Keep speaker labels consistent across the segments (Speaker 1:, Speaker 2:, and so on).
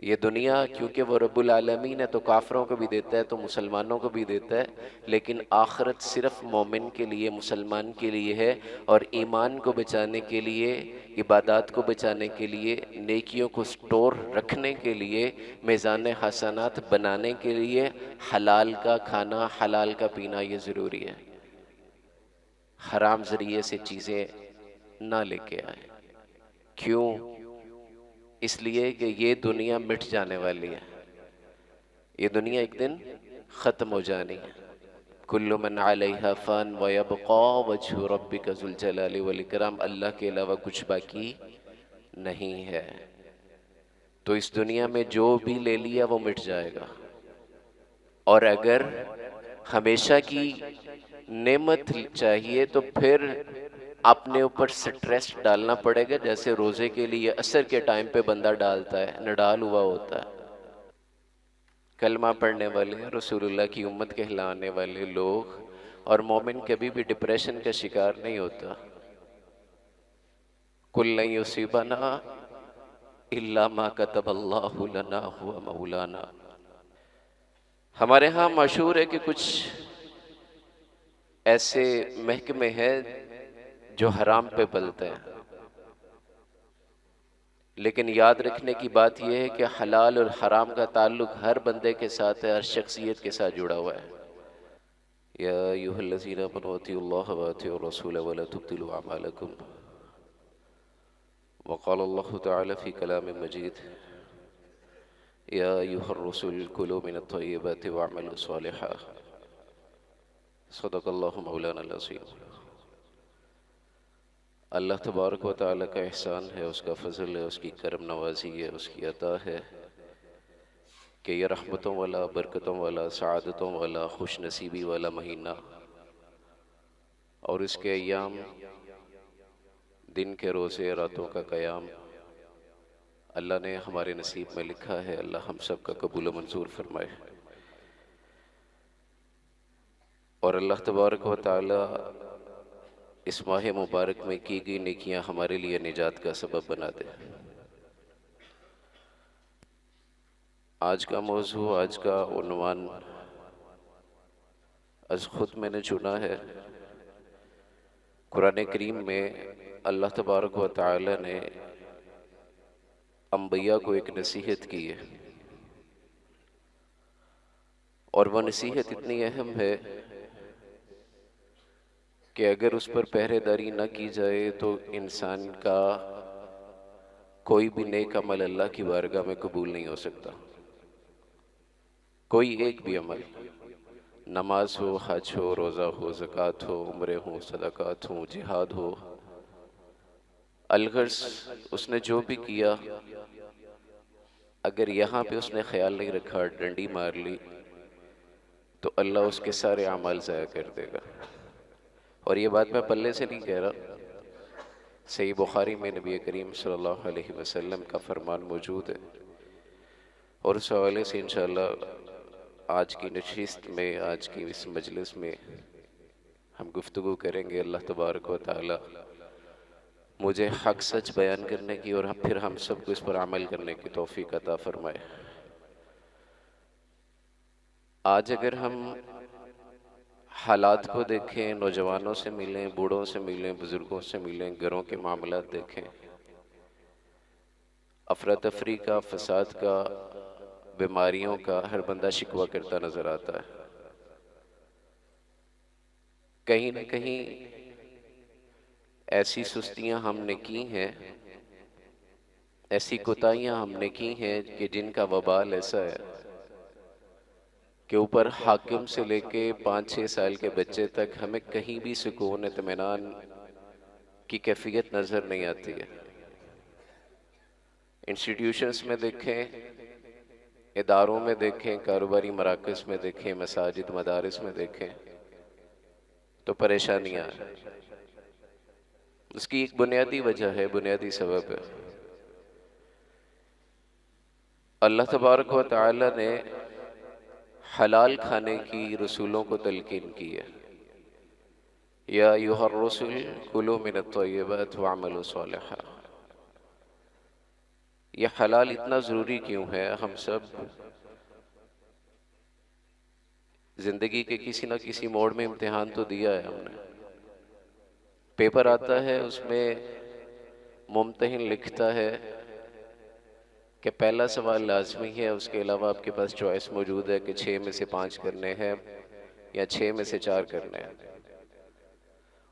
Speaker 1: یہ دنیا کیونکہ وہ رب العالمین ہے تو کافروں کو بھی دیتا ہے تو مسلمانوں کو بھی دیتا ہے، لیکن آخرت صرف مومن کے لیے، مسلمان کے لیے ہے، اور ایمان کو بچانے کے لیے، عبادات کو بچانے کے لیے، نیکیوں کو سٹور رکھنے کے لیے، میزان حسنات بنانے کے لیے حلال کا کھانا، حلال کا پینا یہ ضروری ہے۔ حرام ذریعے سے چیزیں نہ لے کے آئیں۔ کیوں؟ اس لیے کہ یہ دنیا مٹ جانے والی ہے، یہ دنیا ایک دن ختم ہو جانی ہے۔ کل من علیہا فان ویبقا وجہ ربک ذو الجلال والاکرام، اللہ کے علاوہ کچھ باقی نہیں ہے۔ تو اس دنیا میں جو بھی لے لیا وہ مٹ جائے گا، اور اگر ہمیشہ کی نعمت چاہیے تو پھر اپنے اوپر سٹریس ڈالنا پڑے گا، جیسے روزے کے لیے عصر کے ٹائم پہ بندہ ڈالتا ہے، نڈال ہوا ہوتا ہے۔ کلمہ پڑھنے والے، رسول اللہ کی امت کہلانے والے لوگ اور مومن کبھی بھی ڈپریشن کا شکار نہیں ہوتا۔ قُل لَن يُصِيبَنَا إِلَّا مَا كَتَبَ اللَّهُ لَنَا هُوَ مَوْلَانَا۔ ہمارے ہاں مشہور ہے کہ کچھ ایسے محکمے ہیں جو حرام پہ پلتے ہیں، لیکن یاد رکھنے کی بات یہ ہے کہ حلال اور حرام کا تعلق ہر بندے کے ساتھ ہے، ہر شخصیت کے ساتھ جڑا ہوا ہے۔ یا ایھا الذین آمنوا اطیعوا اللہ واطیعوا الرسول ولا تبطلوا اعمالکم، وقال اللہ تعالی فی کلام مجید یا ایھا الرسل کلوا من الطیبات واعملوا صالحا، صدق اللہ مولانا العظیم۔ اللہ تبارک و تعالیٰ کا احسان ہے، اس کا فضل ہے، اس کی کرم نوازی ہے، اس کی عطا ہے کہ یہ رحمتوں والا، برکتوں والا، سعادتوں والا، خوش نصیبی والا مہینہ اور اس کے ایام، دن کے روزے، راتوں کا قیام اللہ نے ہمارے نصیب میں لکھا ہے۔ اللہ ہم سب کا قبول و منظور فرمائے، اور اللہ تبارک و تعالیٰ اس ماہ مبارک میں کی گئی نیکیاں ہمارے لیے نجات کا سبب بنا دے۔ آج کا موضوع، آج کا عنوان از خود میں نے چنا ہے۔ قرآن کریم میں اللہ تبارک و تعالی نے انبیاء کو ایک نصیحت کی ہے، اور وہ نصیحت اتنی اہم ہے کہ اگر اس پر پہرے داری نہ کی جائے تو انسان کا کوئی بھی نیک عمل اللہ کی بارگاہ میں قبول نہیں ہو سکتا۔ کوئی ایک بھی عمل، نماز ہو، حج ہو، روزہ ہو، زکوٰۃ ہو، عمرے ہوں، صدقات ہوں، جہاد ہو، الغرض اس نے جو بھی کیا، اگر یہاں پہ اس نے خیال نہیں رکھا، ڈنڈی مار لی، تو اللہ اس کے سارے اعمال ضائع کر دے گا۔ اور یہ بات میں پلے سے نہیں کہہ رہا، صحیح بخاری میں نبی کریم صلی اللہ علیہ وسلم کا فرمان موجود ہے، اور اس حوالے سے انشاءاللہ آج کی نشست میں، آج کی اس مجلس میں ہم گفتگو کریں گے۔ اللہ تبارک و تعالی مجھے حق سچ بیان کرنے کی اور پھر ہم سب کو اس پر عمل کرنے کی توفیق عطا فرمائے۔ آج اگر ہم حالات کو دیکھیں، نوجوانوں سے ملیں، بوڑھوں سے ملیں، بزرگوں سے ملیں، گھروں کے معاملات دیکھیں، افراتفری کا، فساد کا، بیماریوں کا، ہر بندہ شکوہ کرتا نظر آتا ہے۔ کہیں نہ کہیں ایسی سستیاں ہم نے کی ہیں، ایسی کوتاہیاں ہم نے کی ہیں کہ جن کا وبال ایسا ہے کہ اوپر حاکم سے لے کے 5-6 سال کے بچے تک ہمیں کہیں بھی سکون، اطمینان کی کیفیت نظر نہیں آتی ہے۔ انسٹیٹیوشنز میں دیکھیں، اداروں میں دیکھیں، کاروباری مراکز میں دیکھیں، مساجد، مدارس میں دیکھیں تو پریشانیاں ہیں۔ اس کی ایک بنیادی وجہ ہے، بنیادی سبب ہے، اللہ تبارک و تعالی نے حلال کھانے کی رسولوں کو تلقین کی ہے۔ یا ایھا الرسل کلوا من الطیبات واعملوا صالحا۔ یہ حلال اتنا ضروری کیوں ہے؟ ہم سب زندگی کے کسی نہ کسی موڑ میں امتحان تو دیا ہے ہم نے. پیپر آتا ہے، اس میں ممتحن لکھتا ہے کہ پہلا سوال لازمی ہے، اس کے علاوہ آپ کے پاس چوائس موجود ہے کہ 6 میں سے 5 کرنے ہیں یا 6 میں سے 4 کرنے ہیں.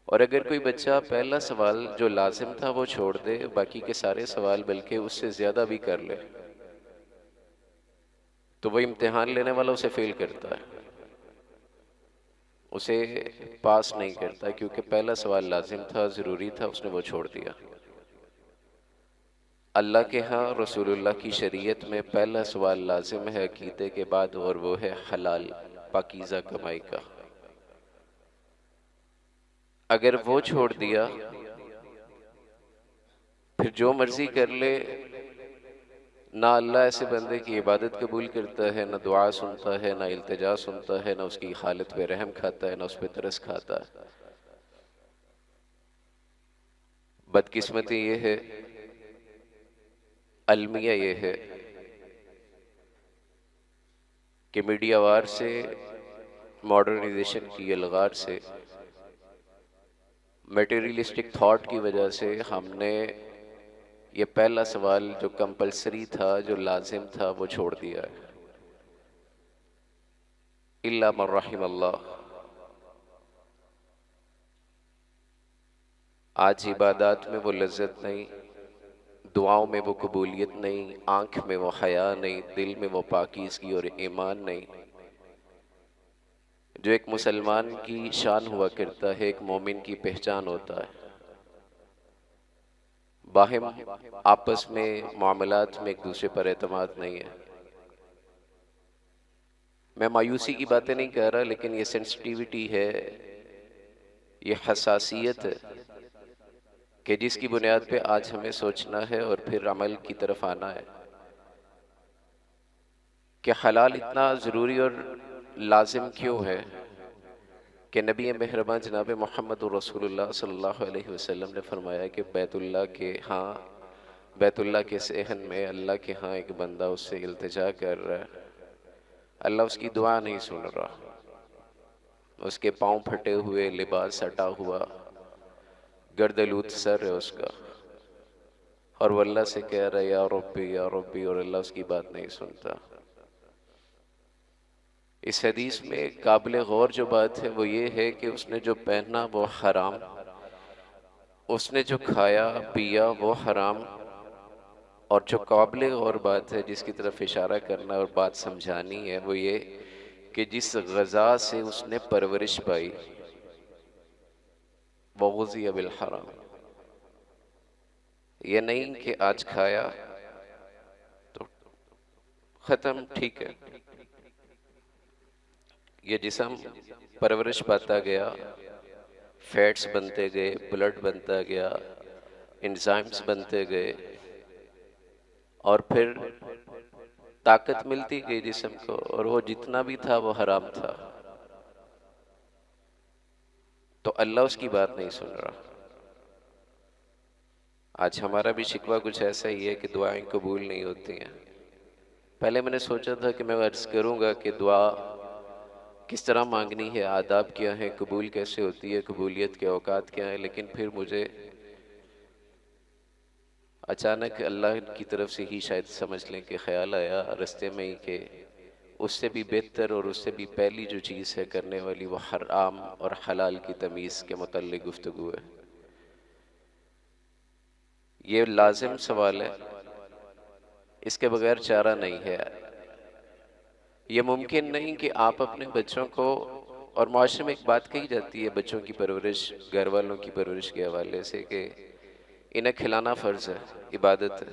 Speaker 1: اور اگر کوئی بچہ پہلا سوال جو لازم تھا وہ چھوڑ دے، باقی کے سارے سوال بلکہ اس سے زیادہ بھی کر لے، تو وہ امتحان لینے والا اسے فیل کرتا ہے، اسے پاس نہیں کرتا، کیونکہ پہلا سوال لازم تھا، ضروری تھا، اس نے وہ چھوڑ دیا. اللہ کے ہاں رسول اللہ کی شریعت میں پہلا سوال لازم ہے عقیدے کے بعد، اور وہ ہے حلال پاکیزہ کمائی کا. اگر وہ چھوڑ دیا پھر جو مرضی کر لے، نہ اللہ ایسے بندے کی عبادت قبول کرتا ہے، نہ دعا سنتا ہے، نہ التجا سنتا ہے، نہ اس کی حالت پہ رحم کھاتا ہے، نہ اس پہ ترس کھاتا ہے. بدقسمتی یہ ہے، المیہ یہ ہے کہ میڈیا وار سے، ماڈرنائزیشن کی الغار سے، میٹیریلسٹک تھاٹ کی وجہ سے ہم نے یہ پہلا سوال جو کمپلسری تھا، جو لازم تھا، وہ چھوڑ دیا ہے. الا من رحم اللہ. آج عبادات میں وہ لذت نہیں، دعاؤں میں وہ قبولیت نہیں، آنکھ میں وہ حیا نہیں، دل میں وہ پاکیزگی اور ایمان نہیں جو ایک مسلمان کی شان ہوا کرتا ہے، ایک مومن کی پہچان ہوتا ہے. باہم آپس میں معاملات میں ایک دوسرے پر اعتماد نہیں ہے. میں مایوسی کی باتیں نہیں کہہ رہا، لیکن یہ سینسٹیوٹی ہے، یہ حساسیت ہے کہ جس کی بنیاد پہ آج ہمیں سوچنا ہے اور پھر عمل کی طرف آنا ہے کہ حلال اتنا ضروری اور لازم کیوں ہے کہ نبی مہربان جناب محمد رسول اللہ صلی اللہ علیہ وسلم نے فرمایا کہ بیت اللہ کے صحن میں اللہ کے ہاں ایک بندہ اس سے التجا کر رہا ہے، اللہ اس کی دعا نہیں سن رہا، اس کے پاؤں پھٹے ہوئے، لباس ہٹا ہوا، گردلوت سر ہے اس کا، اور وہ اللہ سے کہہ رہا ہے یا ربی یا ربی، اور اللہ اس کی بات نہیں سنتا. اس حدیث میں قابل غور جو بات ہے وہ یہ ہے کہ اس نے جو پہنا وہ حرام، اس نے جو کھایا پیا وہ حرام، اور جو قابل غور بات ہے جس کی طرف اشارہ کرنا اور بات سمجھانی ہے وہ یہ کہ جس غذا سے اس نے پرورش پائی وہ غذی بالحرام. یہ نہیں کہ آج کھایا تو ختم، ٹھیک ہے. یہ جسم پرورش پاتا گیا، فیٹس بنتے گئے، بلڈ بنتا گیا، انزائمز بنتے گئے، اور پھر طاقت ملتی گئی جسم کو، اور وہ جتنا بھی تھا وہ حرام تھا، تو اللہ اس کی بات نہیں سن رہا. آج ہمارا بھی شکوہ کچھ ایسا ہی ہے کہ دعائیں قبول نہیں ہوتی ہیں. پہلے میں نے سوچا تھا کہ میں عرض کروں گا کہ دعا کس طرح مانگنی ہے، آداب کیا ہیں، قبول کیسے ہوتی ہے، قبولیت کے اوقات کیا ہیں، لیکن پھر مجھے اچانک اللہ کی طرف سے ہی شاید سمجھ لیں کہ خیال آیا رستے میں ہی کہ اس سے بھی بہتر اور اس سے بھی پہلی جو چیز ہے کرنے والی وہ حرام اور حلال کی تمیز کے متعلق گفتگو ہے. یہ لازم سوال ہے، اس کے بغیر چارہ نہیں ہے. یہ ممکن نہیں کہ آپ اپنے بچوں کو، اور معاشرے میں ایک بات کہی جاتی ہے بچوں کی پرورش، گھر والوں کی پرورش کے حوالے سے، کہ انہیں کھلانا فرض ہے، عبادت ہے.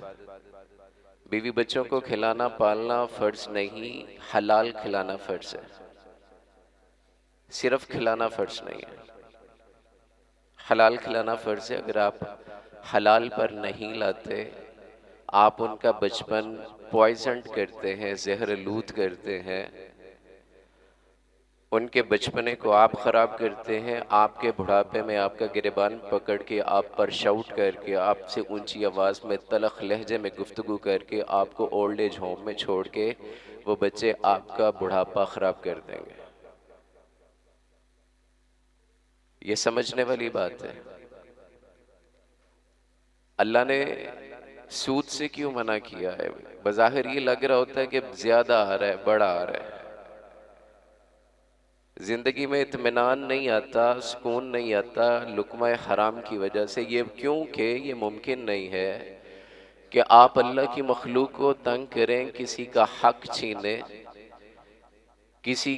Speaker 1: بیوی بچوں کو کھلانا پالنا فرض نہیں، حلال کھلانا فرض ہے، صرف کھلانا فرض نہیں ہے، حلال کھلانا فرض ہے. اگر آپ حلال پر نہیں لاتے، آپ ان کا بچپن پوائزنڈ کرتے ہیں، زہر لوت کرتے ہیں، ان کے بچپنے کو آپ خراب کرتے ہیں، آپ کے بڑھاپے میں آپ کا گریبان پکڑ کے آپ پر شاؤٹ کر کے، آپ سے اونچی آواز میں تلخ لہجے میں گفتگو کر کے آپ کو اولڈ ایج ہوم میں چھوڑ کے وہ بچے آپ کا بڑھاپا خراب کر دیں گے۔ یہ سمجھنے والی بات ہے۔ اللہ نے سود سے کیوں منع کیا ہے؟ بظاہر یہ لگ رہا ہوتا ہے کہ زیادہ آ رہا ہے، بڑا آ رہا ہے۔ زندگی میں اطمینان نہیں آتا، سکون نہیں آتا لقمہ حرام کی وجہ سے، یہ کیونکہ یہ ممکن نہیں ہے کہ آپ اللہ کی مخلوق کو تنگ کریں، کسی کا حق چھینیں، کسی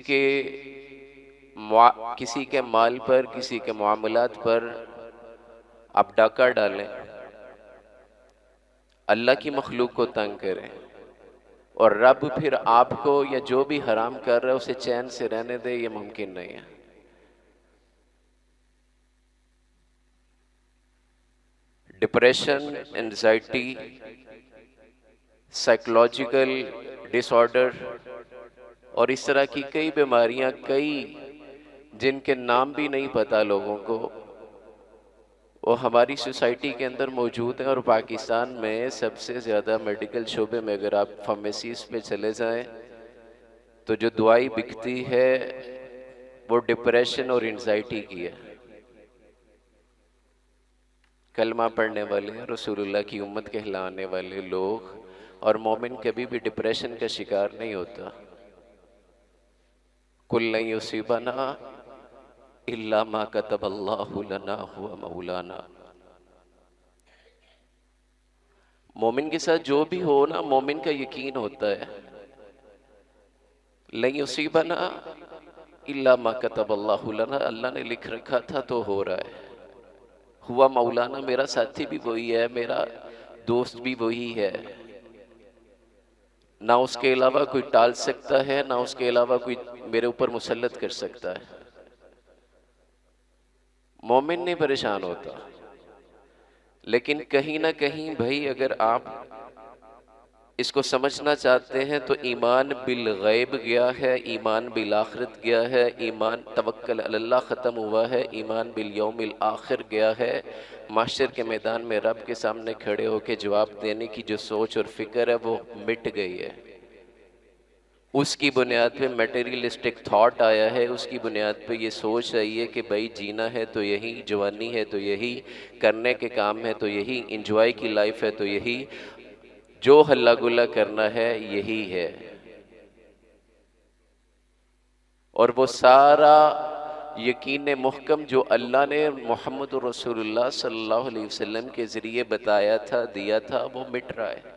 Speaker 1: کے مال پر، کسی کے معاملات پر آپ ڈاکہ ڈالیں، اللہ کی مخلوق کو تنگ کریں، اور رب پھر آپ کو یا جو بھی حرام کر رہا ہے اسے چین سے رہنے دے، یہ ممکن نہیں ہے۔ ڈپریشن، انزائٹی، سائیکولوجیکل ڈس آرڈر اور اس طرح کی کئی بیماریاں، کئی جن کے نام بھی نہیں پتا لوگوں کو، وہ ہماری سوسائٹی کے اندر موجود ہیں۔ اور پاکستان میں سب سے زیادہ میڈیکل شعبے میں اگر آپ فارمیسیز پہ چلے جائیں تو جو دوائی بکتی ہے وہ ڈپریشن اور انزائٹی کی ہے۔ کلمہ پڑھنے والے، رسول اللہ کی امت کہلانے والے لوگ اور مومن کبھی بھی ڈپریشن کا شکار نہیں ہوتا۔ کل لن یصیبنا الا ما کتب اللہ لنا هو مولانا۔ مومن کے ساتھ جو بھی ہو نا، مومن کا یقین ہوتا ہے لن یصیبنا الا ما کتب اللہ لنا، اللہ نے لکھ رکھا تھا تو ہو رہا ہے۔ ہوا مولانا، میرا ساتھی بھی وہی ہے، میرا دوست بھی وہی ہے، نہ اس کے علاوہ کوئی ٹال سکتا ہے، نہ اس کے علاوہ کوئی میرے اوپر مسلط کر سکتا ہے۔ مومن نہیں پریشان ہوتا، لیکن کہیں نہ کہیں بھائی اگر آپ اس کو سمجھنا چاہتے ہیں تو ایمان بالغیب گیا ہے، ایمان بالآخرت گیا ہے، ایمان توکل علی اللہ ختم ہوا ہے، ایمان بالیوم الآخر گیا ہے۔ محشر کے میدان میں رب کے سامنے کھڑے ہو کے جواب دینے کی جو سوچ اور فکر ہے وہ مٹ گئی ہے۔ اس کی بنیاد پہ میٹیریلسٹک تھاٹ آیا ہے، اس کی بنیاد پہ یہ سوچ آئی ہے کہ بھائی جینا ہے تو یہی، جوانی ہے تو یہی، کرنے کے کام ہے تو یہی، انجوائے کی لائف ہے تو یہی، جو ہلا گلا کرنا ہے یہی ہے۔ اور وہ سارا یقین محکم جو اللہ نے محمد رسول اللہ صلی اللہ علیہ وسلم کے ذریعے بتایا تھا، دیا تھا، وہ مٹ رہا ہے۔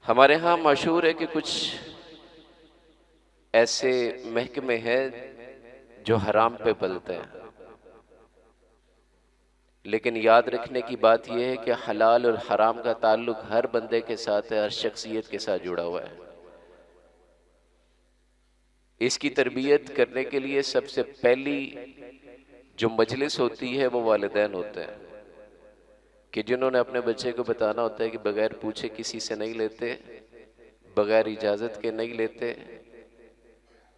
Speaker 1: ہمارے ہاں مشہور ہے کہ کچھ ایسے محکمے ہیں جو حرام پہ پلتے ہیں، لیکن یاد رکھنے کی بات یہ ہے کہ حلال اور حرام کا تعلق ہر بندے کے ساتھ ہے، ہر شخصیت کے ساتھ جڑا ہوا ہے۔ اس کی تربیت کرنے کے لیے سب سے پہلی جو مجلس ہوتی ہے وہ والدین ہوتے ہیں، کہ جنہوں نے اپنے بچے کو بتانا ہوتا ہے کہ بغیر پوچھے کسی سے نہیں لیتے، بغیر اجازت کے نہیں لیتے،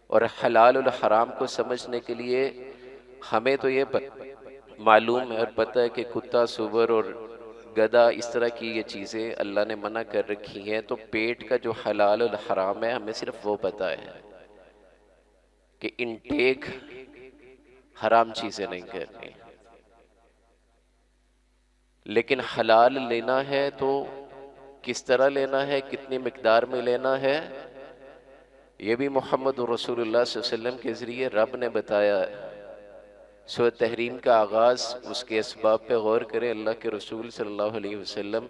Speaker 1: اور حلال اور حرام کو سمجھنے کے لیے ہمیں تو یہ معلوم ہے اور پتہ ہے کہ کتا، سور اور گدھا، اس طرح کی یہ چیزیں اللہ نے منع کر رکھی ہیں، تو پیٹ کا جو حلال اور حرام ہے ہمیں صرف وہ پتہ ہے کہ انٹیک حرام چیزیں نہیں کرنی، لیکن حلال لینا ہے تو کس طرح لینا ہے، کتنی مقدار میں لینا ہے، یہ بھی محمد رسول اللہ صلی اللہ علیہ وسلم کے ذریعے رب نے بتایا ہے۔ سورۃ تحریم کا آغاز، اس کے اسباب پہ غور کریں۔ اللہ کے رسول صلی اللہ علیہ وسلم،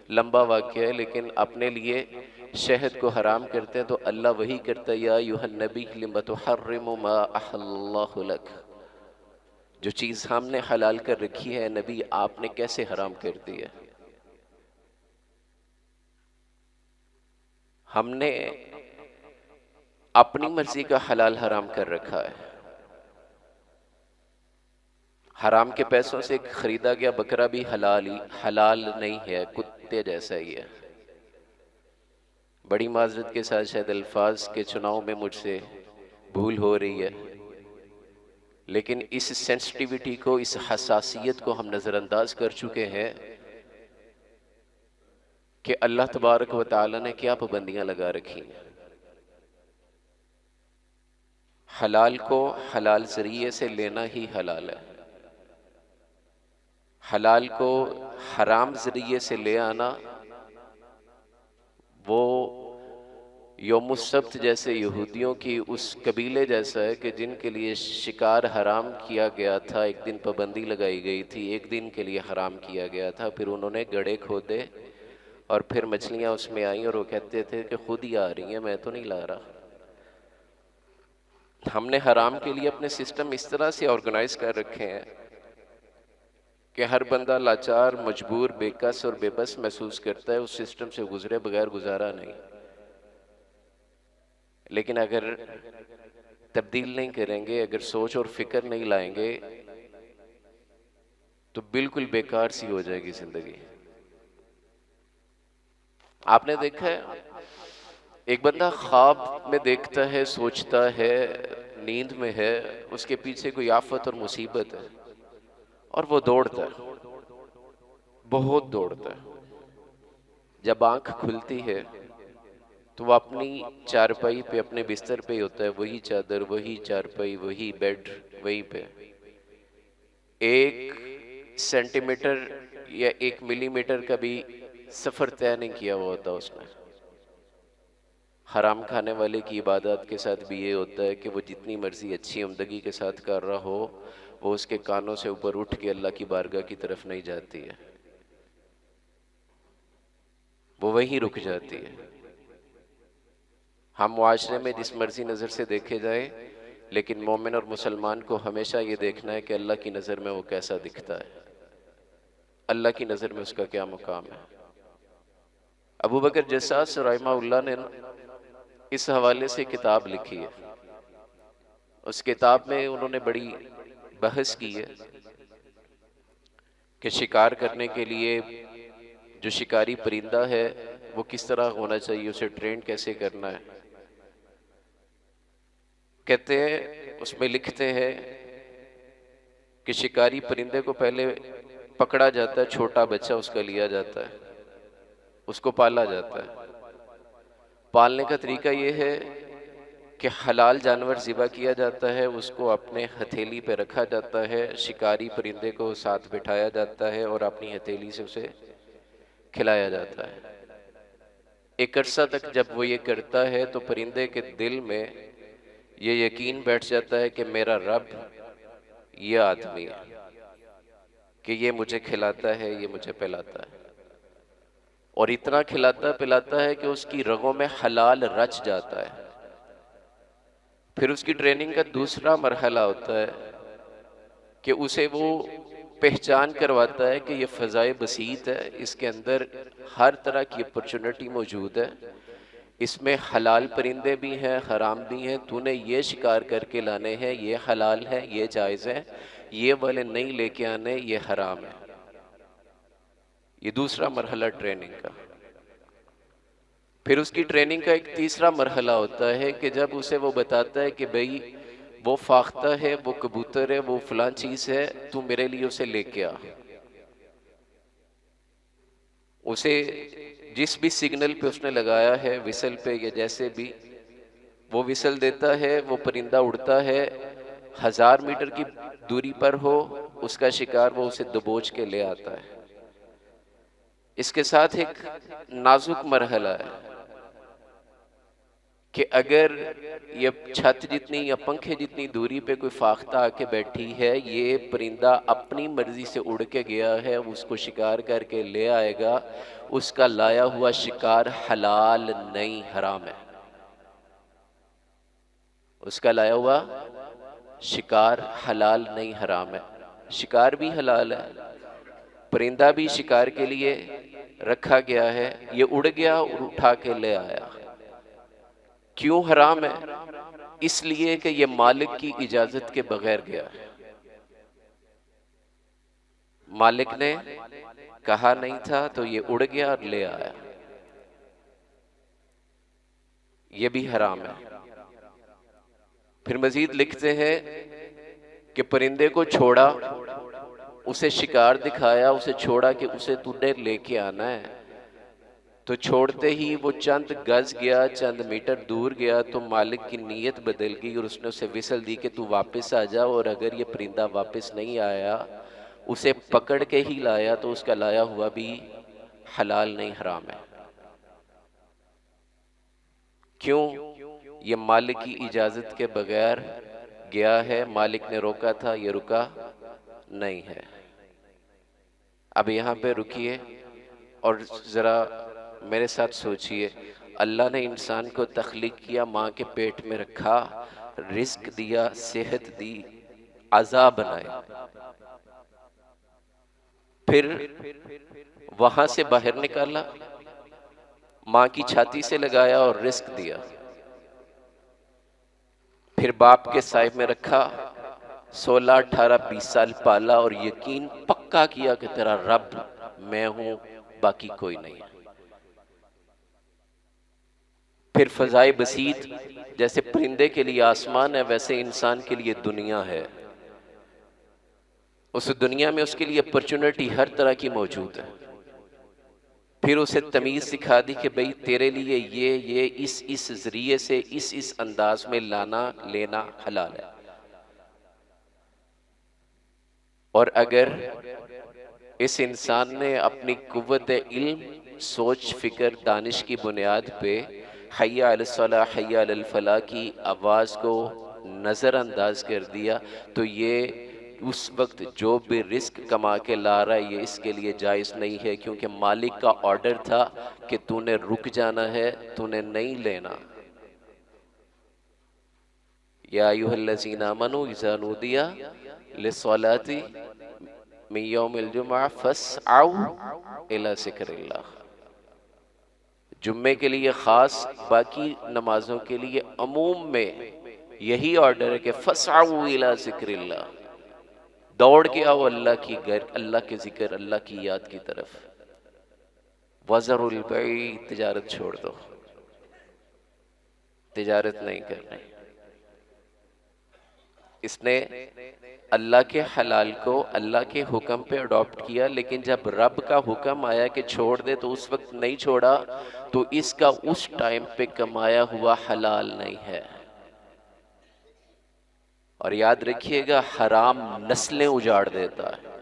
Speaker 1: لمبا واقعہ ہے لیکن اپنے لیے شہد کو حرام کرتے ہیں تو اللہ وہی کرتا ہے، یا ایھا النبی لم تحرم ما احل اللہ لک، جو چیز ہم نے حلال کر رکھی ہے نبی آپ نے کیسے حرام کر دی ہے۔ ہم نے اپنی مرضی کا حلال حرام کر رکھا ہے۔ حرام کے پیسوں سے خریدا گیا بکرا بھی حلال نہیں ہے، کتے جیسا ہی ہے۔ بڑی معذرت کے ساتھ شاید الفاظ کے چناؤ میں مجھ سے بھول ہو رہی ہے، لیکن اس سینسٹیوٹی کو، اس حساسیت کو ہم نظر انداز کر چکے ہیں کہ اللہ تبارک و تعالی نے کیا پابندیاں لگا رکھی ہیں۔ حلال کو حلال ذریعے سے لینا ہی حلال ہے، حلال کو حرام ذریعے سے لے آنا وہ یوم السبت جیسے یہودیوں کی اس قبیلے جیسا ہے کہ جن کے لیے شکار حرام کیا گیا تھا، ایک دن پابندی لگائی گئی تھی، ایک دن کے لیے حرام کیا گیا تھا، پھر انہوں نے گڑھے کھودے اور پھر مچھلیاں اس میں آئیں اور وہ کہتے تھے کہ خود ہی آ رہی ہیں، میں تو نہیں لا رہا۔ ہم نے حرام کے لیے اپنے سسٹم اس طرح سے آرگنائز کر رکھے ہیں کہ ہر بندہ لاچار، مجبور، بے کس اور بے بس محسوس کرتا ہے، اس سسٹم سے گزرے بغیر گزارا نہیں۔ لیکن اگر تبدیل نہیں کریں گے، اگر سوچ اور فکر نہیں لائیں گے تو بالکل بیکار سی ہو جائے گی زندگی۔ آپ نے دیکھا ہے ایک بندہ خواب میں دیکھتا ہے، سوچتا ہے، نیند میں ہے، اس کے پیچھے کوئی آفت اور مصیبت ہے اور وہ دوڑتا ہے، بہت دوڑتا ہے۔ جب آنکھ کھلتی ہے تو وہ اپنی چارپائی پہ، اپنے بستر پہ ہی ہوتا ہے، وہی چادر، وہی چارپائی، وہی بیڈ، وہی پہ۔ ایک سینٹی میٹر یا 1 ملی میٹر کا بھی سفر طے نہیں کیا ہوا ہوتا اس نے۔ حرام کھانے والے کی عبادات کے ساتھ بھی یہ ہوتا ہے کہ وہ جتنی مرضی اچھی عمدگی کے ساتھ کر رہا ہو، وہ اس کے کانوں سے اوپر اٹھ کے اللہ کی بارگاہ کی طرف نہیں جاتی ہے، وہ وہیں رک جاتی ہے۔ ہم معاشرے میں جس مرضی نظر سے دیکھے جائیں، لیکن مومن اور مسلمان کو ہمیشہ یہ دیکھنا ہے کہ اللہ کی نظر میں وہ کیسا دکھتا ہے، اللہ کی نظر میں اس کا کیا مقام ہے۔ ابو بکر جساس رحمہ اللہ نے اس حوالے سے کتاب لکھی ہے۔ اس کتاب میں انہوں نے بڑی بحث کی ہے کہ شکار کرنے کے لیے جو شکاری پرندہ ہے وہ کس طرح ہونا چاہیے، اسے ٹرین کیسے کرنا ہے۔ کہتے ہیں، اس میں لکھتے ہیں کہ شکاری پرندے کو پہلے پکڑا جاتا ہے، چھوٹا بچہ اس کا لیا جاتا ہے، اس کو پالا جاتا ہے۔ پالنے کا طریقہ یہ ہے کہ حلال جانور ذبح کیا جاتا ہے، اس کو اپنے ہتھیلی پہ رکھا جاتا ہے، شکاری پرندے کو ساتھ بٹھایا جاتا ہے اور اپنی ہتھیلی سے اسے کھلایا جاتا ہے۔ ایک عرصہ تک جب وہ یہ کرتا ہے تو پرندے کے دل میں یہ یقین بیٹھ جاتا ہے کہ میرا رب یہ آدمی ہے، کہ یہ مجھے کھلاتا ہے، یہ مجھے پلاتا ہے، اور اتنا کھلاتا پلاتا ہے کہ اس کی رگوں میں حلال رچ جاتا ہے۔ پھر اس کی ٹریننگ کا دوسرا مرحلہ ہوتا ہے کہ اسے وہ پہچان کرواتا ہے کہ یہ فضائے بسیط ہے، اس کے اندر ہر طرح کی اپرچونٹی موجود ہے، اس میں حلال پرندے بھی ہیں، حرام بھی ہیں، تو نے یہ شکار کر کے لانے ہیں، یہ حلال ہے، یہ جائز ہے، یہ والے نہیں لے کے آنے، یہ حرام ہے۔ یہ دوسرا مرحلہ ٹریننگ کا۔ پھر اس کی ٹریننگ کا ایک تیسرا مرحلہ ہوتا ہے کہ جب اسے وہ بتاتا ہے کہ بھئی وہ فاختہ ہے، وہ کبوتر ہے، وہ فلاں چیز ہے، تو میرے لیے اسے لے کے آ۔ اسے جس بھی سگنل پہ اس نے لگایا ہے، وسل پہ یا جیسے بھی، وہ وسل دیتا ہے، وہ پرندہ اڑتا ہے، 1000 میٹر کی دوری پر ہو، اس کا شکار وہ اسے دبوچ کے لے آتا ہے۔ اس کے ساتھ ایک نازک مرحلہ ہے کہ اگر یہ چھت جتنی یا پنکھے جتنی دوری پہ کوئی فاختہ آ کے بیٹھی ہے، یہ پرندہ اپنی مرضی سے اڑ کے گیا ہے، اس کو شکار کر کے لے آئے گا، اس کا لایا ہوا شکار حلال نہیں، حرام ہے۔ اس کا لایا ہوا شکار حلال نہیں، حرام ہے۔ شکار بھی حلال ہے، پرندہ بھی شکار کے لیے رکھا گیا ہے، یہ اڑ گیا اور اٹھا کے لے آیا۔ کیوں حرام ہے؟ اس لیے کہ یہ مالک کی اجازت کے بغیر گیا ہے۔ مالک نے کہا نہیں تھا تو یہ اڑ گیا اور لے آیا، یہ بھی حرام ہے۔ پھر مزید لکھتے ہیں کہ پرندے کو چھوڑا، اسے شکار دکھایا، اسے چھوڑا کہ اسے تو نے لے کے آنا ہے، تو چھوڑتے ہی وہ چند گز گیا، چند میٹر دور گیا تو مالک کی نیت بدل گئی اور اس نے اسے وسل دی کہ تو واپس آ جا، اور اگر یہ پرندہ واپس نہیں آیا، اسے پکڑ کے ہی لایا تو اس کا لایا ہوا بھی حلال نہیں، حرام ہے۔ کیوں؟ یہ مالک کی اجازت کے بغیر گیا ہے، مالک نے روکا تھا، یہ رکا نہیں ہے۔ اب یہاں پہ رکیے اور ذرا میرے ساتھ سوچئے، اللہ نے انسان کو تخلیق کیا، ماں کے پیٹ میں رکھا، رزق دیا، صحت دی، اعضاء بنائے، پھر وہاں سے باہر نکالا، ماں کی چھاتی سے لگایا اور رزق دیا، پھر باپ کے سائے میں رکھا، 16، 18، 20 سال پالا اور یقین پکا کیا کہ تیرا رب میں ہوں، باقی کوئی نہیں ہے۔ پھر فضائے بسیط، جیسے پرندے کے لیے آسمان ہے ویسے انسان کے لیے دنیا ہے، اس دنیا میں اس کے لیے اپرچونٹی ہر طرح کی موجود ہے۔ پھر اسے تمیز سکھا دی کہ بھئی تیرے لیے یہ اس ذریعے سے اس انداز میں لانا لینا حلال ہے، اور اگر اس انسان نے اپنی قوت علم، سوچ، فکر، دانش کی بنیاد پہ حی علی الصلاح، حی علی الفلاح کی آواز کو نظر انداز کر دیا تو یہ اس وقت جو بھی رزق کما کے لا رہا ہے یہ اس کے لیے جائز نہیں ہے، کیونکہ مالک کا آرڈر تھا کہ تو نے رک جانا ہے، تو نے نہیں لینا۔ یا ایھا الذین آمنوا اذا نودی للصلاۃ من یوم الجمعہ فاسعوا الی ذکر اللہ، جمعے کے لیے خاص، باقی نمازوں کے لیے عموم میں یہی آرڈر ہے کہ فاسعوا الی ذکر اللہ، دوڑ کے آؤ اللہ کی اللہ کے ذکر، اللہ کی یاد کی طرف۔ وَذَرُوا الْبَيْعَ، تجارت چھوڑ دو، تجارت نہیں کرنی۔ اس نے اللہ کے حلال کو اللہ کے حکم پہ اڈاپٹ کیا، لیکن جب رب کا حکم آیا کہ چھوڑ دے تو اس وقت نہیں چھوڑا، تو اس کا اس ٹائم پہ کمایا ہوا حلال نہیں ہے۔ اور یاد رکھیے گا، حرام نسلیں اجاڑ دیتا ہے،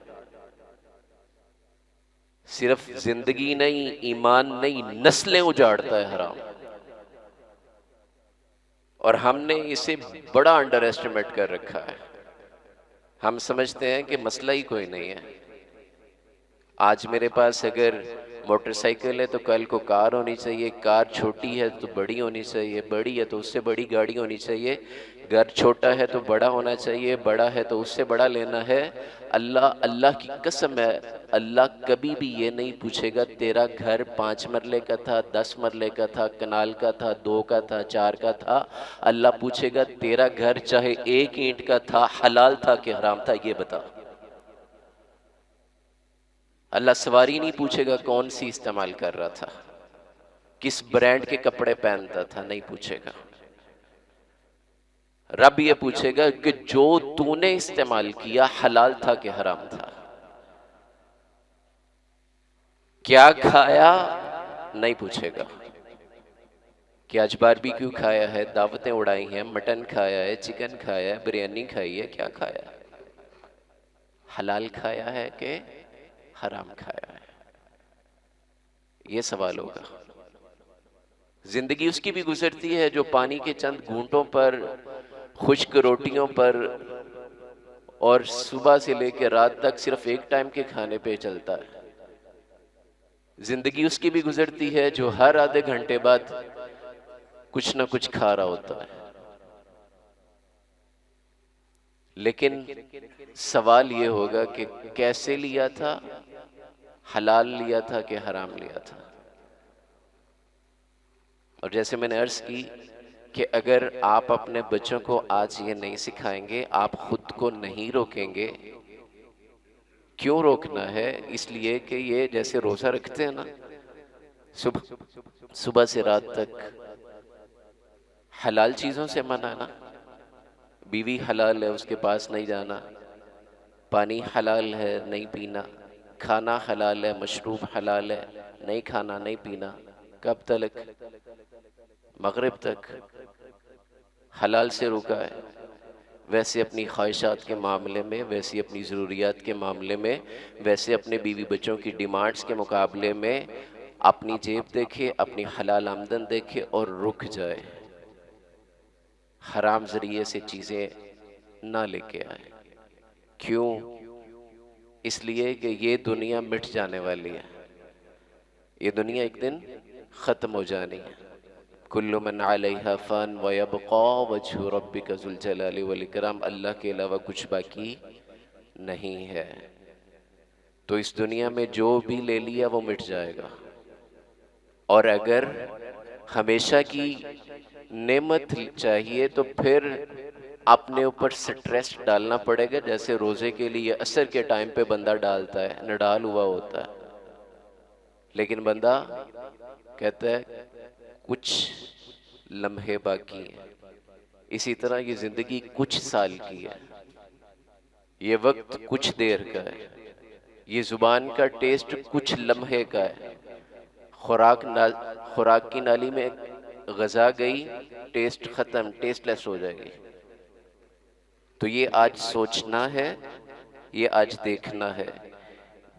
Speaker 1: صرف زندگی نہیں، ایمان نہیں، نسلیں اجاڑتا ہے حرام۔ اور ہم نے اسے بڑا انڈر ایسٹیمیٹ کر رکھا ہے، ہم سمجھتے ہیں کہ مسئلہ ہی کوئی نہیں ہے۔ آج میرے پاس اگر موٹر سائیکل ہے تو کل کو کار ہونی چاہیے، کار چھوٹی ہے تو بڑی ہونی چاہیے، بڑی ہے تو اس سے بڑی گاڑی ہونی چاہیے، گھر چھوٹا ہے تو بڑا ہونا چاہیے، بڑا ہے تو اس سے بڑا لینا ہے۔ اللہ کی قسم ہے، اللہ کبھی بھی یہ نہیں پوچھے گا تیرا گھر 5 مرلے کا تھا، 10 مرلے کا تھا، کنال کا تھا، 2 کا تھا، 4 کا تھا۔ اللہ پوچھے گا تیرا گھر چاہے 1 اینٹ کا تھا، حلال تھا کہ حرام تھا، یہ بتا۔ اللہ سواری نہیں پوچھے گا کون سی استعمال کر رہا تھا، کس برانڈ کے کپڑے پہنتا تھا، نہیں پوچھے گا۔ رب یہ پوچھے گا کہ جو تو نے استعمال کیا حلال تھا کہ حرام تھا، کیا کھایا نہیں پوچھے گا، کہ آج باربیکیو کھایا ہے، دعوتیں اڑائی ہیں، مٹن کھایا ہے، چکن کھایا ہے، بریانی کھائی ہے، کیا کھایا ہے، حلال کھایا ہے کہ حرام کھایا ہے، یہ سوال ہوگا۔ زندگی اس کی بھی گزرتی ہے جو پانی کے چند گھونٹوں پر، خشک روٹیوں پر، اور صبح سے لے کے رات تک صرف ایک ٹائم کے کھانے پہ چلتا ہے۔ زندگی اس کی بھی گزرتی ہے جو ہر آدھے گھنٹے بعد کچھ نہ کچھ کھا رہا ہوتا ہے۔ لیکن سوال یہ ہوگا کہ کیسے لیا تھا، حلال لیا تھا کہ حرام لیا تھا۔ اور جیسے میں نے عرض کی کہ اگر آپ اپنے بچوں کو آج یہ نہیں سکھائیں گے، آپ خود کو نہیں روکیں گے۔ کیوں روکنا ہے؟ اس لیے کہ یہ جیسے روزہ رکھتے ہیں نا، صبح سے رات تک حلال چیزوں سے منع نا، بیوی حلال ہے اس کے پاس نہیں جانا، پانی حلال ہے نہیں پینا، کھانا حلال ہے، مشروب حلال ہے نہیں کھانا نہیں پینا۔ کب تلک؟ مغرب تک حلال سے رکا ہے۔ ویسے اپنی خواہشات کے معاملے میں، ویسے اپنی ضروریات کے معاملے میں، ویسے اپنے بیوی بچوں کی ڈیمانڈز کے مقابلے میں اپنی جیب دیکھے، اپنی حلال آمدن دیکھے اور رک جائے، حرام ذریعے سے چیزیں نہ لے کے آئے۔ کیوں؟ اس لیے کہ یہ دنیا مٹ جانے والی ہے، یہ دنیا ایک دن ختم ہو جانی ہے۔ کل من علیہا فان ویبقى وجہ ربک ذو الجلال والاکرام، اللہ کے علاوہ کچھ باقی نہیں ہے۔ تو اس دنیا میں جو بھی لے لیا وہ مٹ جائے گا، اور اگر ہمیشہ کی نعمت چاہیے تو پھر اپنے اوپر سٹریس ڈالنا پڑے گا، جیسے روزے کے لیے عصر کے ٹائم پہ بندہ ڈالتا ہے، نڈال ہوا ہوتا ہے، لیکن بندہ کہتا ہے کچھ لمحے باقی ہیں۔ اسی طرح یہ زندگی کچھ سال کی ہے، یہ وقت کچھ دیر کا ہے، یہ زبان کا ٹیسٹ کچھ لمحے کا ہے۔ خوراک کی نالی میں غذا گئی، ٹیسٹ ختم، ٹیسٹ لیس ہو جائے گی۔ تو یہ آج سوچنا ہے، یہ آج دیکھنا ہے۔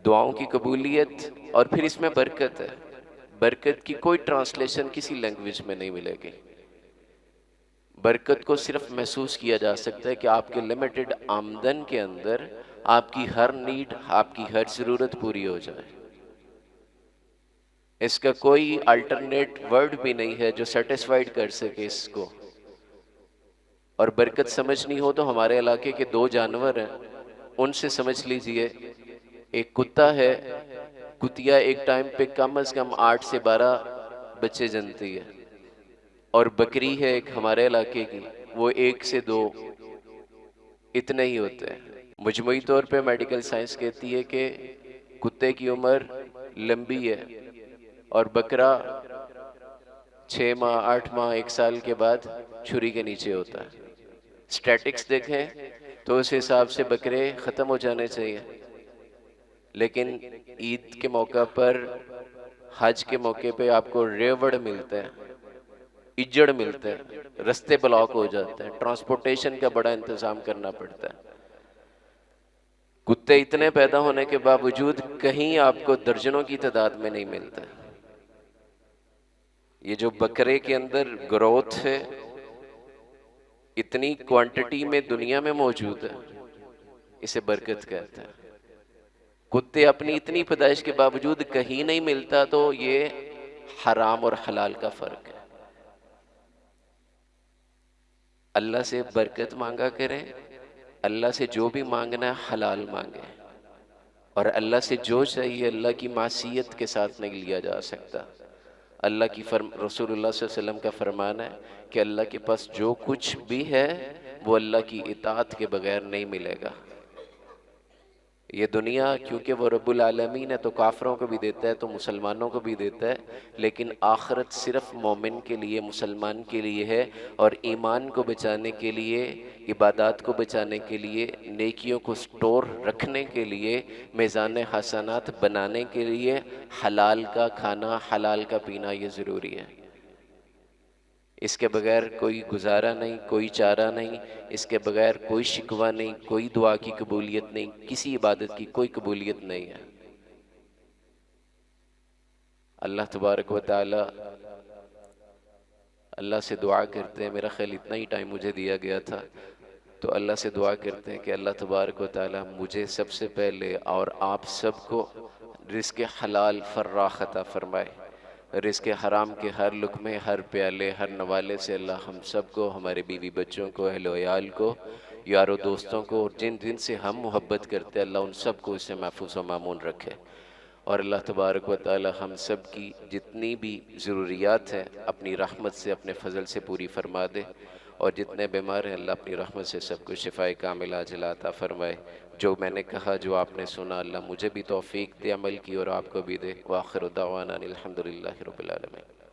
Speaker 1: دعاؤں کی قبولیت اور پھر اس میں برکت ہے۔ برکت کی کوئی ٹرانسلیشن کسی لینگویج میں نہیں ملے گی۔ برکت کو صرف محسوس کیا جا سکتا ہے کہ آپ کے لمیٹڈ آمدن کے اندر آپ کی ہر نیڈ، آپ کی ہر ضرورت پوری ہو جائے۔ اس کا کوئی الٹرنیٹ ورڈ بھی نہیں ہے جو سیٹسفائیڈ کر سکے اس کو۔ اور برکت سمجھنی ہو تو ہمارے علاقے کے 2 جانور ہیں، ان سے سمجھ لیجئے۔ ایک کتا ہے، کتیا ایک ٹائم پہ کم از کم 8 سے 12 بچے جنتی ہے، اور بکری ہے ایک ہمارے علاقے کی، وہ 1 سے 2 اتنے ہی ہوتے ہیں۔ مجموعی طور پہ میڈیکل سائنس کہتی ہے کہ کتے کی عمر لمبی ہے، اور بکرا 6 ماہ 8 ماہ 1 سال کے بعد چھری کے نیچے ہوتا ہے۔ سٹیٹکس دیکھیں تو اس حساب سے بکرے ختم ہو جانے چاہیے، لیکن عید کے موقع پر، حج کے موقع پہ آپ کو ریوڑ ملتے ہیں، اجڑ ملتے ہیں، رستے بلاک ہو جاتے ہیں، ٹرانسپورٹیشن کا بڑا انتظام کرنا پڑتا ہے۔ کتے اتنے پیدا ہونے کے باوجود کہیں آپ کو درجنوں کی تعداد میں نہیں ملتا۔ یہ جو بکرے کے اندر گروتھ ہے، اتنی کوانٹٹی میں دنیا میں موجود ہے، اسے برکت کہتے ہیں۔ کتے اپنی اتنی پیدائش کے باوجود کہیں نہیں ملتا، تو یہ حرام اور حلال کا فرق ہے۔ اللہ سے برکت مانگا کریں، اللہ سے جو بھی مانگنا ہے حلال مانگیں، اور اللہ سے جو چاہیے اللہ کی معصیت کے ساتھ نہیں لیا جا سکتا۔ اللہ کی رسول اللہ صلی اللہ علیہ وسلم کا فرمان ہے کہ اللہ کے پاس جو کچھ بھی ہے وہ اللہ کی اطاعت کے بغیر نہیں ملے گا۔ یہ دنیا کیونکہ وہ رب العالمین ہے تو کافروں کو بھی دیتا ہے تو مسلمانوں کو بھی دیتا ہے، لیکن آخرت صرف مومن کے لیے، مسلمان کے لیے ہے، اور ایمان کو بچانے کے لیے، عبادات کو بچانے کے لیے، نیکیوں کو سٹور رکھنے کے لیے، میزان حسنات بنانے کے لیے حلال کا کھانا، حلال کا پینا یہ ضروری ہے۔ اس کے بغیر کوئی گزارا نہیں، کوئی چارہ نہیں، اس کے بغیر کوئی شکوہ نہیں، کوئی دعا کی قبولیت نہیں، کسی عبادت کی کوئی قبولیت نہیں ہے۔ اللہ تبارک و تعالی، اللہ سے دعا کرتے ہیں، میرا خیال اتنا ہی ٹائم مجھے دیا گیا تھا، تو اللہ سے دعا کرتے ہیں کہ اللہ تبارک و تعالی مجھے سب سے پہلے اور آپ سب کو رزق حلال فراخ عطا فرمائے۔ رزق حرام کے ہر لقمے، ہر پیالے، ہر نوالے سے اللہ ہم سب کو، ہمارے بیوی بچوں کو، اہل و عیال کو، یاروں دوستوں کو، اور جن جن سے ہم محبت کرتے ہیں اللہ ان سب کو اس سے محفوظ و مامون رکھے، اور اللہ تبارک و تعالی ہم سب کی جتنی بھی ضروریات ہیں اپنی رحمت سے، اپنے فضل سے پوری فرما دے، اور جتنے بیمار ہیں اللہ اپنی رحمت سے سب کو شفاء کاملہ عاجلہ عطا فرمائے۔ جو میں نے کہا، جو آپ نے سنا، اللہ مجھے بھی توفیق دے عمل کی اور آپ کو بھی دے۔ وآخر دعوانا الحمدللہ رب العالمین۔